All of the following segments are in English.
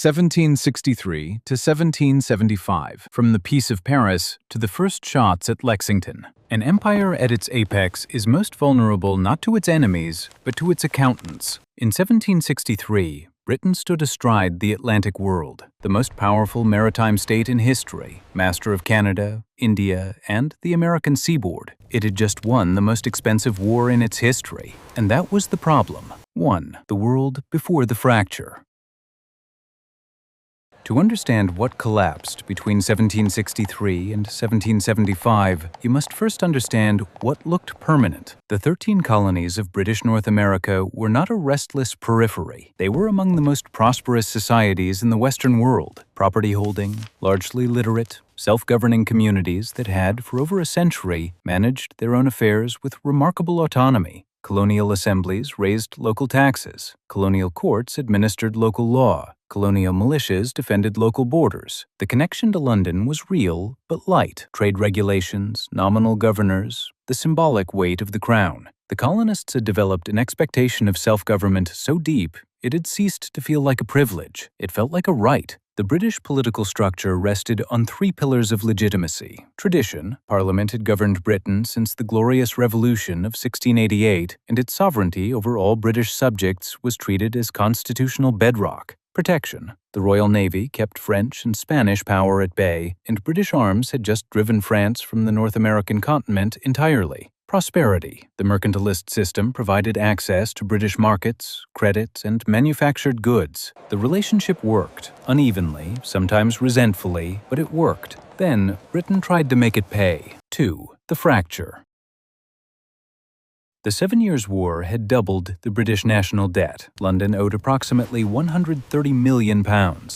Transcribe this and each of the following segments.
1763 to 1775, from the Peace of Paris to the first shots at Lexington. An empire at its apex is most vulnerable not to its enemies, but to its accountants. In 1763, Britain stood astride the Atlantic world, the most powerful maritime state in history, master of Canada, India, and the American seaboard. It had just won the most expensive war in its history, and that was the problem. 1. The world before the fracture. To understand what collapsed between 1763 and 1775, you must first understand what looked permanent. The 13 colonies of British North America were not a restless periphery. They were among the most prosperous societies in the Western world, property-holding, largely literate, self-governing communities that had, for over a century, managed their own affairs with remarkable autonomy. Colonial assemblies raised local taxes. Colonial courts administered local law. Colonial militias defended local borders. The connection to London was real, but light. Trade regulations, nominal governors, the symbolic weight of the crown. The colonists had developed an expectation of self-government so deep, it had ceased to feel like a privilege. It felt like a right. The British political structure rested on 3 pillars of legitimacy. Tradition. Parliament had governed Britain since the Glorious Revolution of 1688, and its sovereignty over all British subjects was treated as constitutional bedrock. Protection. The Royal Navy kept French and Spanish power at bay, and British arms had just driven France from the North American continent entirely. Prosperity. The mercantilist system provided access to British markets, credit, and manufactured goods. The relationship worked, unevenly, sometimes resentfully, but it worked. Then, Britain tried to make it pay. 2. The fracture. The 7 Years' War had doubled the British national debt. London owed approximately £130 million,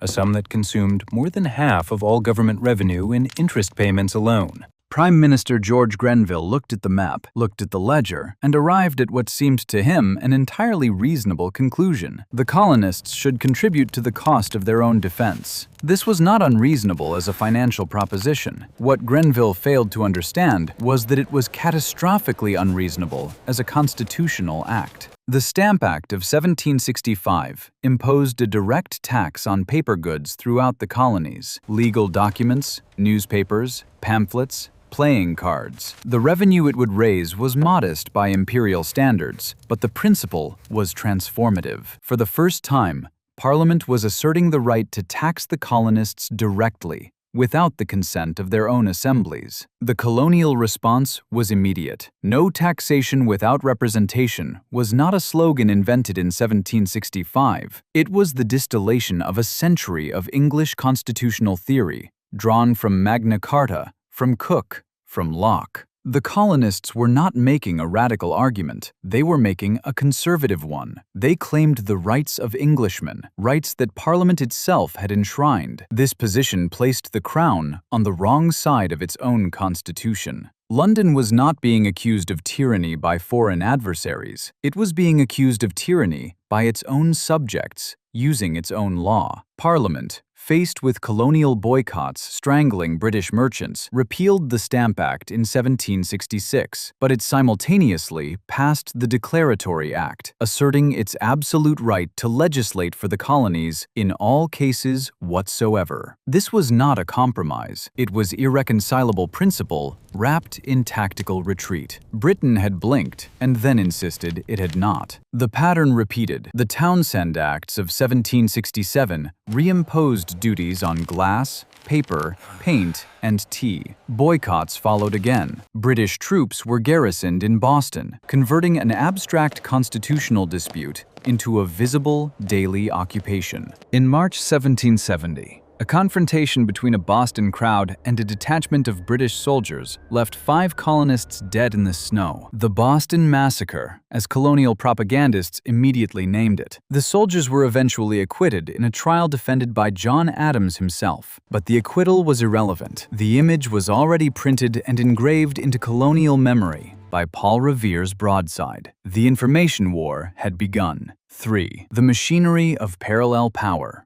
a sum that consumed more than half of all government revenue in interest payments alone. Prime Minister George Grenville looked at the map, looked at the ledger, and arrived at what seemed to him an entirely reasonable conclusion. The colonists should contribute to the cost of their own defense. This was not unreasonable as a financial proposition. What Grenville failed to understand was that it was catastrophically unreasonable as a constitutional act. The Stamp Act of 1765 imposed a direct tax on paper goods throughout the colonies, legal documents, newspapers, pamphlets, playing cards. The revenue it would raise was modest by imperial standards, but the principle was transformative. For the first time, Parliament was asserting the right to tax the colonists directly, without the consent of their own assemblies. The colonial response was immediate. No taxation without representation was not a slogan invented in 1765. It was the distillation of a century of English constitutional theory, drawn from Magna Carta, from Coke, from Locke. The colonists were not making a radical argument. They were making a conservative one. They claimed the rights of Englishmen, rights that Parliament itself had enshrined. This position placed the Crown on the wrong side of its own constitution. London was not being accused of tyranny by foreign adversaries. It was being accused of tyranny by its own subjects, using its own law. Parliament, faced with colonial boycotts strangling British merchants, repealed the Stamp Act in 1766, but it simultaneously passed the Declaratory Act, asserting its absolute right to legislate for the colonies in all cases whatsoever. This was not a compromise. It was irreconcilable principle wrapped in tactical retreat. Britain had blinked and then insisted it had not. The pattern repeated. The Townshend Acts of 1767 reimposed duties on glass, paper, paint, and tea. Boycotts followed again. British troops were garrisoned in Boston, converting an abstract constitutional dispute into a visible daily occupation. In March 1770, a confrontation between a Boston crowd and a detachment of British soldiers left 5 colonists dead in the snow. The Boston Massacre, as colonial propagandists immediately named it. The soldiers were eventually acquitted in a trial defended by John Adams himself. But the acquittal was irrelevant. The image was already printed and engraved into colonial memory by Paul Revere's broadside. The information war had begun. 3. The machinery of parallel power.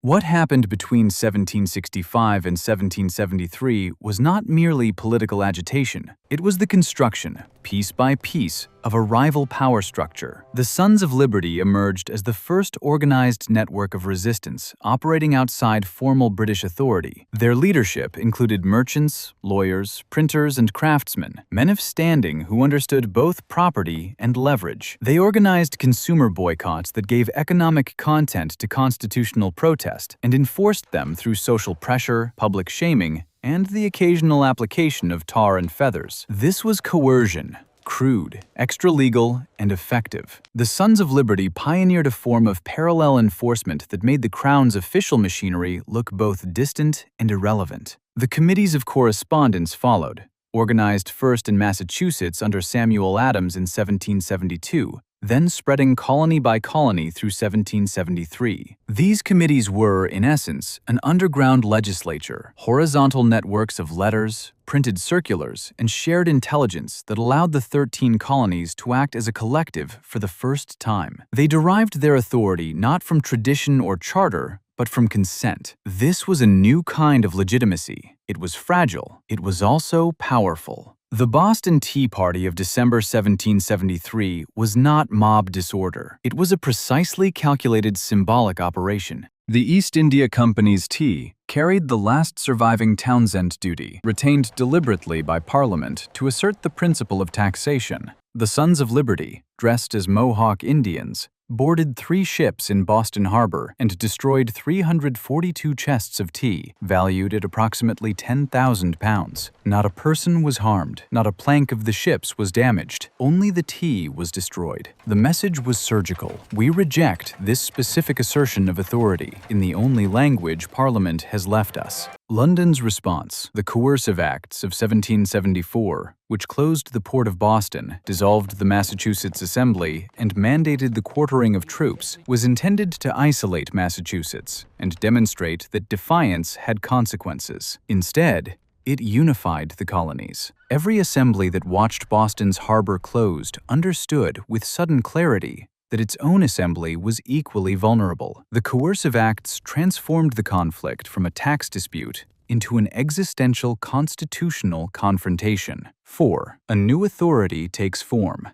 What happened between 1765 and 1773 was not merely political agitation. It was the construction, piece by piece, of a rival power structure. The Sons of Liberty emerged as the first organized network of resistance operating outside formal British authority. Their leadership included merchants, lawyers, printers, and craftsmen, men of standing who understood both property and leverage. They organized consumer boycotts that gave economic content to constitutional protest and enforced them through social pressure, public shaming, and the occasional application of tar and feathers. This was coercion. Crude, extra-legal, and effective. The Sons of Liberty pioneered a form of parallel enforcement that made the Crown's official machinery look both distant and irrelevant. The Committees of Correspondence followed, organized first in Massachusetts under Samuel Adams in 1772, then spreading colony by colony through 1773. These committees were, in essence, an underground legislature, horizontal networks of letters, printed circulars, and shared intelligence that allowed the 13 colonies to act as a collective for the first time. They derived their authority not from tradition or charter, but from consent. This was a new kind of legitimacy. It was fragile. It was also powerful. The Boston Tea Party of December 1773 was not mob disorder. It was a precisely calculated symbolic operation. The East India Company's tea carried the last surviving Townsend duty, retained deliberately by Parliament to assert the principle of taxation. The Sons of Liberty, dressed as Mohawk Indians, boarded 3 ships in Boston Harbor and destroyed 342 chests of tea, valued at approximately £10,000. Not a person was harmed. Not a plank of the ships was damaged. Only the tea was destroyed. The message was surgical. We reject this specific assertion of authority in the only language Parliament has left us. London's response, the Coercive Acts of 1774, which closed the port of Boston, dissolved the Massachusetts Assembly, and mandated the quartering of troops, was intended to isolate Massachusetts and demonstrate that defiance had consequences. Instead, it unified the colonies. Every assembly that watched Boston's harbor closed understood with sudden clarity that its own assembly was equally vulnerable. The Coercive Acts transformed the conflict from a tax dispute into an existential constitutional confrontation. 4. A new authority takes form.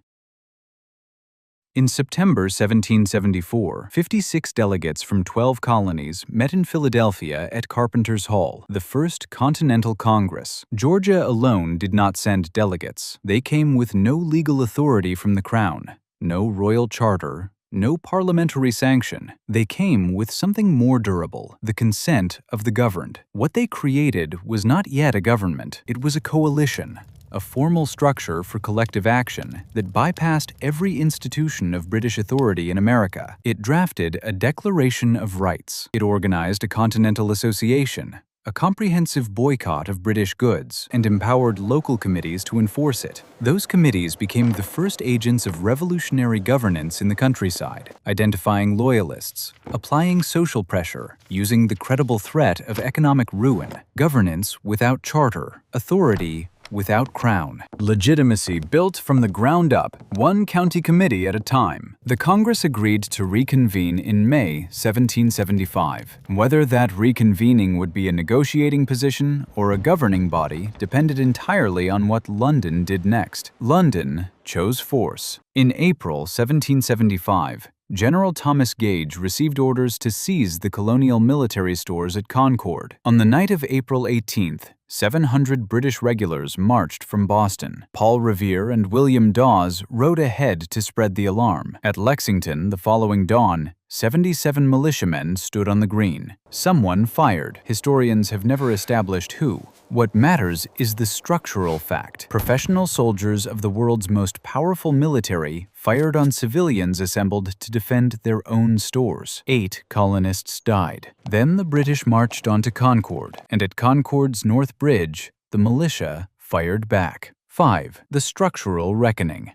In September 1774, 56 delegates from 12 colonies met in Philadelphia at Carpenter's Hall, the First Continental Congress. Georgia alone did not send delegates. They came with no legal authority from the Crown, no royal charter, no parliamentary sanction. They came with something more durable, the consent of the governed. What they created was not yet a government. It was a coalition, a formal structure for collective action that bypassed every institution of British authority in America. It drafted a Declaration of Rights. It organized a Continental Association, a comprehensive boycott of British goods, and empowered local committees to enforce it. Those committees became the first agents of revolutionary governance in the countryside, identifying loyalists, applying social pressure, using the credible threat of economic ruin, governance without charter, authority without crown. Legitimacy built from the ground up, one county committee at a time. The Congress agreed to reconvene in May 1775. Whether that reconvening would be a negotiating position or a governing body depended entirely on what London did next. London chose force. In April 1775, General Thomas Gage received orders to seize the colonial military stores at Concord. On the night of April 18th, 700 British regulars marched from Boston. Paul Revere and William Dawes rode ahead to spread the alarm. At Lexington the following dawn, 77 militiamen stood on the green. Someone fired. Historians have never established who. What matters is the structural fact. Professional soldiers of the world's most powerful military fired on civilians assembled to defend their own stores. 8 colonists died. Then the British marched on to Concord, and at Concord's North Bridge, the militia fired back. 5. The structural reckoning.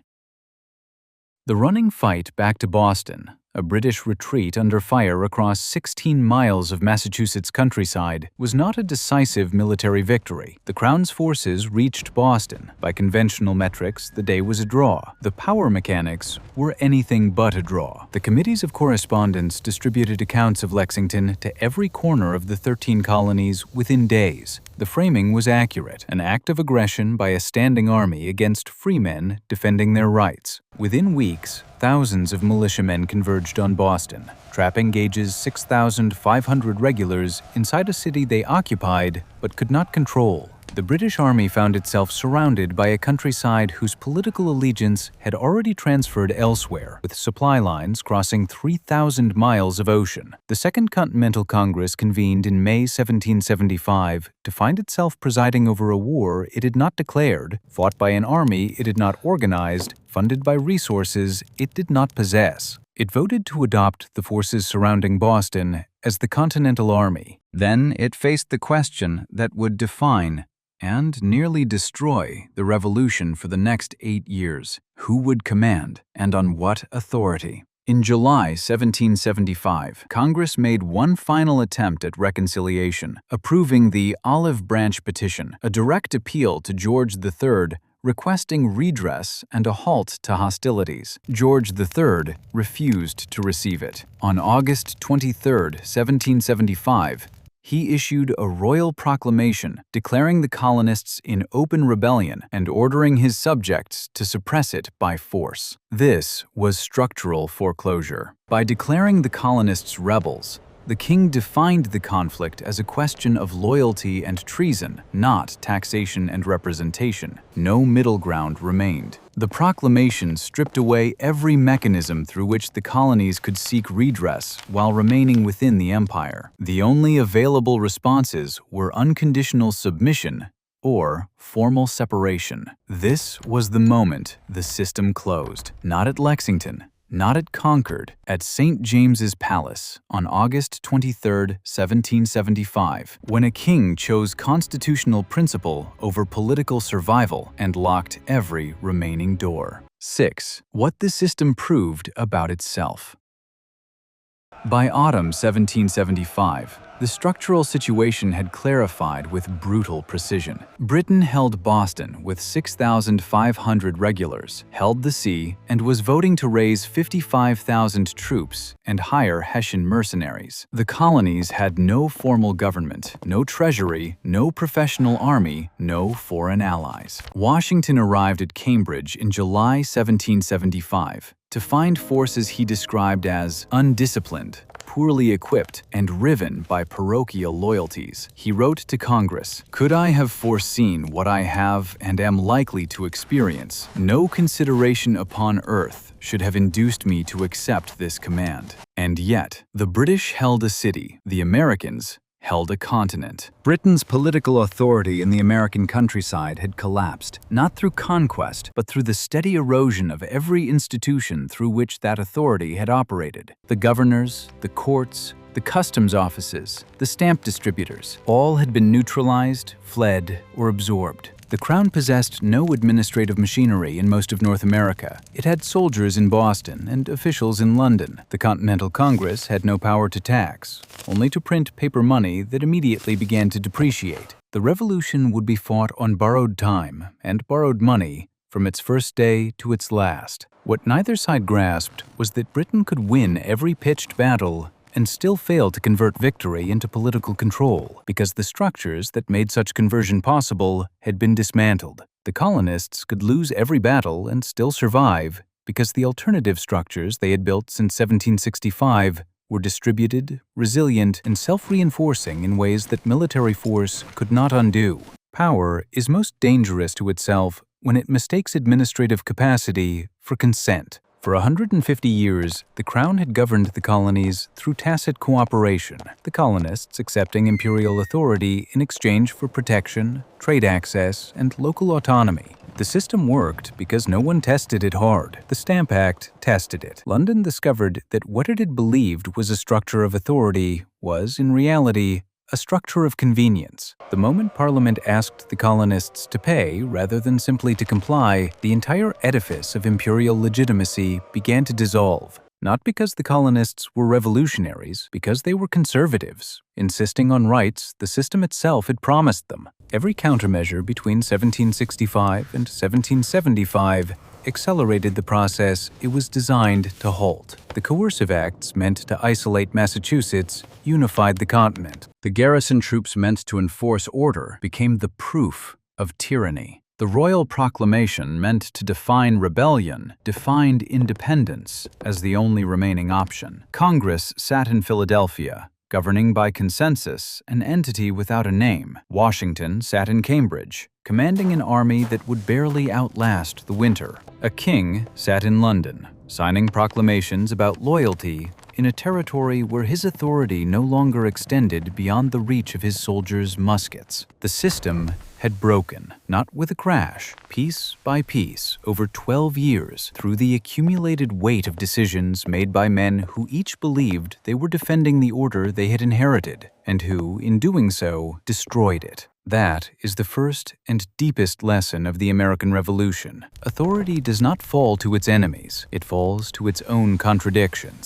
The running fight back to Boston, A British retreat under fire across 16 miles of Massachusetts countryside was not a decisive military victory. The Crown's forces reached Boston. By conventional metrics, the day was a draw. The power mechanics were anything but a draw. The committees of correspondence distributed accounts of Lexington to every corner of the 13 colonies within days. The framing was accurate, an act of aggression by a standing army against free men defending their rights. Within weeks, thousands of militiamen converged on Boston, trapping Gage's 6,500 regulars inside a city they occupied but could not control. The British Army found itself surrounded by a countryside whose political allegiance had already transferred elsewhere, with supply lines crossing 3,000 miles of ocean. The Second Continental Congress convened in May 1775 to find itself presiding over a war it had not declared, fought by an army it had not organized, funded by resources it did not possess. It voted to adopt the forces surrounding Boston as the Continental Army. Then it faced the question that would define and nearly destroy the Revolution for the next 8 years. Who would command, and on what authority? In July 1775, Congress made one final attempt at reconciliation, approving the Olive Branch Petition, a direct appeal to George III requesting redress and a halt to hostilities. George III refused to receive it. On August 23, 1775, he issued a royal proclamation declaring the colonists in open rebellion and ordering his subjects to suppress it by force. This was structural foreclosure. By declaring the colonists rebels, the king defined the conflict as a question of loyalty and treason, not taxation and representation. No middle ground remained. The proclamation stripped away every mechanism through which the colonies could seek redress while remaining within the empire. The only available responses were unconditional submission or formal separation. This was the moment the system closed, not at Lexington, not at Concord, at St. James's Palace on August 23, 1775, when a king chose constitutional principle over political survival and locked every remaining door. 6. What the system proved about itself. By autumn 1775, the structural situation had clarified with brutal precision. Britain held Boston with 6,500 regulars, held the sea, and was voting to raise 55,000 troops and hire Hessian mercenaries. The colonies had no formal government, no treasury, no professional army, no foreign allies. Washington arrived at Cambridge in July 1775 to find forces he described as undisciplined, poorly equipped, and riven by parochial loyalties. He wrote to Congress, "Could I have foreseen what I have and am likely to experience, no consideration upon earth should have induced me to accept this command." And yet, the British held a city, the Americans held a continent. Britain's political authority in the American countryside had collapsed, not through conquest, but through the steady erosion of every institution through which that authority had operated. The governors, the courts, the customs offices, the stamp distributors, all had been neutralized, fled, or absorbed. The Crown possessed no administrative machinery in most of North America. It had soldiers in Boston and officials in London. The Continental Congress had no power to tax, only to print paper money that immediately began to depreciate. The Revolution would be fought on borrowed time and borrowed money from its first day to its last. What neither side grasped was that Britain could win every pitched battle and still fail to convert victory into political control, because the structures that made such conversion possible had been dismantled. The colonists could lose every battle and still survive, because the alternative structures they had built since 1765 were distributed, resilient, and self-reinforcing in ways that military force could not undo. Power is most dangerous to itself when it mistakes administrative capacity for consent. For 150 years, the Crown had governed the colonies through tacit cooperation, the colonists accepting imperial authority in exchange for protection, trade access, and local autonomy. The system worked because no one tested it hard. The Stamp Act tested it. London discovered that what it had believed was a structure of authority was, in reality, a structure of convenience. The moment Parliament asked the colonists to pay rather than simply to comply, the entire edifice of imperial legitimacy began to dissolve. not because the colonists were revolutionaries, because they were conservatives, insisting on rights the system itself had promised them. Every countermeasure between 1765 and 1775 accelerated the process it was designed to halt. The coercive acts meant to isolate Massachusetts unified the continent. The garrison troops meant to enforce order became the proof of tyranny. The Royal Proclamation meant to define rebellion, defined independence as the only remaining option. Congress sat in Philadelphia, governing by consensus, an entity without a name. Washington sat in Cambridge, commanding an army that would barely outlast the winter. A king sat in London, signing proclamations about loyalty in a territory where his authority no longer extended beyond the reach of his soldiers' muskets. The system had broken, not with a crash, piece by piece, over 12 years, through the accumulated weight of decisions made by men who each believed they were defending the order they had inherited, and who, in doing so, destroyed it. That is the first and deepest lesson of the American Revolution. Authority does not fall to its enemies, it falls to its own contradictions.